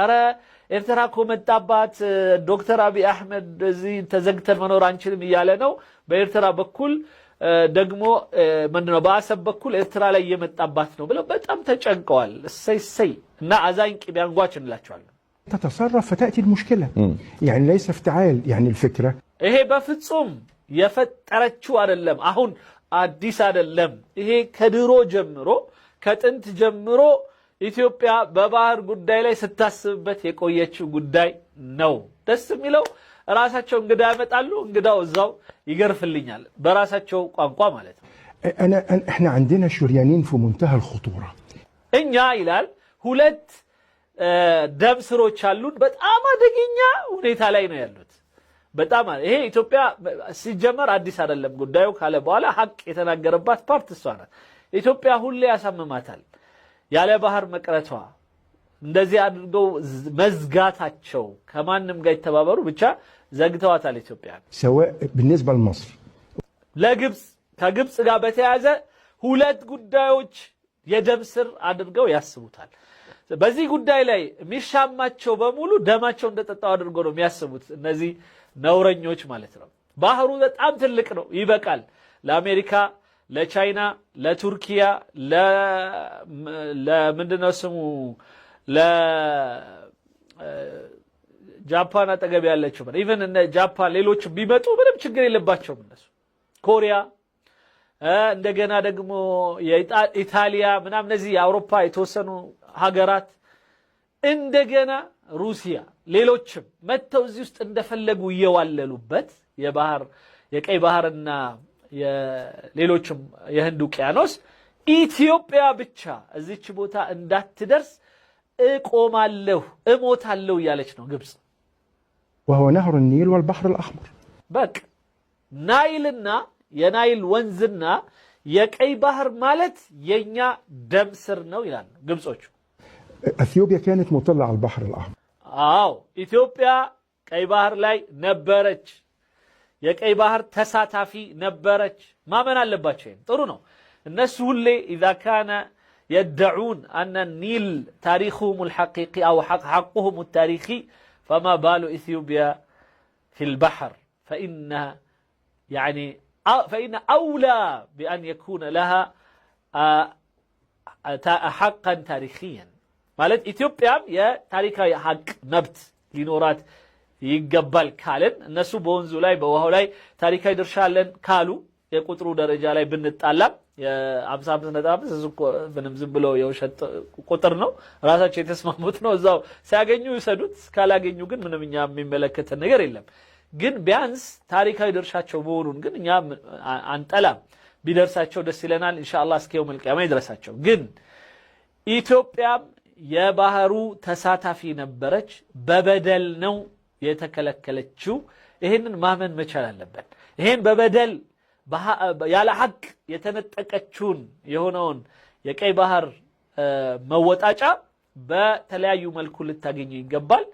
አረ ኤርትራ እኮ መጣባት ዶክተር አብይ አህመድ እዚህ ተዘግተን መኖር አንችልም እያለ ነው በኤርትራ በኩል ደግሞ ምንድነው በአሰብ በኩል ኤርትራ ላይ የመጣባት ነው ብለው በጣም ተጨንቀዋል እሰይ እና አዛኝ ቂቢያንጓች እንላቸዋለን تتصرف فتأتي المشكلة يعني ليس افتعال يعني الفكرة ይሄ በፍጹም የፈጠረችው አይደለም አሁን አዲስ አይደለም ይሄ ከድሮ ጀምሮ ከጥንት ጀምሮ ኢትዮጵያ በባህር ጉዳይ ላይ ስታስብበት የቆየችው ጉዳይ ነው ደስ የሚለው ራሳቸው እንግዳ ያመጣሉ እንግዳው እዛው ይገርፍልኛል በራሳቸው ቋንቋ ማለት ነው احنا عندنا شريانين في منتهى الخطورة እኛ ይላል ሁለት ደም ስሮች አሉን በጣም አደገኛ ሁኔታ ላይ ነው ያሉት በጣም ይሄ ኢትዮጵያ ሲጀመር አዲስ አይደለም ጉዳዩ ካለ በኋላ ሐቅ የተናገረባት ፓርት እሷ ናት ኢትዮጵያ ሁሌ ያሳመማታል ያለ ባህር መቅረቷ እንደዚህ አድርገው መዝጋታቸው ከማንም ጋር ይተባበሩ ብቻ ዘግተዋታል ኢትዮጵያ سواء بالنسبة لمصر ለግብጽ ከግብጽ ጋር በተያያዘ ሁለት ጉዳዮች የደም ስር አድርገው ያስቡታል በዚህ ጉዳይ ላይ ሚሻማቸው በሙሉ ደማቸው እንደተጣጣው አድርገው ነው የሚያስቡት እነዚህ ነውረኞች ማለት ነው ባህሩ በጣም ትልቅ ነው ይበቃል ለአሜሪካ ለቻይና ለቱርኪያ ለምንድነው ስሙ ለጃፓን አጠገብ ያለችው ኢቭን እነ ጃፓን ሌሎች ቢመጡ ምንም ችግር የለባቸውም እነሱ ኮሪያ እንደገና ደግሞ የኢጣሊያ ምናምን እነዚህ የአውሮፓ የተወሰኑ ሀገራት እንደገና ሩሲያ ሌሎችም መተው እዚህ ውስጥ እንደፈለጉ እየዋለሉበት የባህር የቀይ ባህርና የሌሎችም የህንድ ውቅያኖስ ኢትዮጵያ ብቻ እዚች ቦታ እንዳትደርስ እቆማለሁ እሞታለሁ ያለች ነው ግብጽ وهو نهر النيل والبحر الأحمر በቃ ናይልና የናይል ወንዝና የቀይ ባህር ማለት የኛ ደም ስር ነው ይላል ግብጾቹ اثيوبيا كانت مطلة على البحر الأحمر አዎ ኢትዮጵያ ቀይ ባህር ላይ ነበረች የቀይ ባህር ተሳታፊ ነበረች ማመን አለባቸው ጥሩ ነው እነሱ ሁሌ اذا كان يدعون ان النيل تاريخهم الحقيقي او حقهم التاريخي فما بال اثيوبيا في البحر فإن أولى بأن يكون لها حقا تاريخيا ማለት ኢትዮጵያም የታሪካዊ ሐቅ መብት ሊኖራት ይገባል ካለን እነሱ በወንዙ ላይ በውሃው ላይ ታሪካዊ ድርሻ አለን ካሉ የቁጥሩ ደረጃ ላይ ብንጣላም የ55.5 ምንም ዝም ብሎ የውሸት ቁጥር ነው ራሳቸው የተስማሙት ነው እዛው ሲያገኙ ይሰዱት ካላገኙ ግን ምንምኛ የሚመለከተ ነገር የለም ግን ቢያንስ ታሪካዊ ድርሻቸው መሆኑን ግን እኛ አንጠላም ቢደርሳቸው ደስ ይለናል ኢንሻአላህ እስከ የውም القيامه ይድረሳቸው ግን ኢትዮጵያም የባህሩ ተሳታፊ ነበረች በበደል ነው የተከለከለችው ይሄንን ማመን መቻል አለበት ይሄን በበደል ያለ ሐቅ የተነጠቀችውን የሆነውን የቀይ ባህር መወጣጫ በተለያዩ መልኩ ልታገኙ ይገባል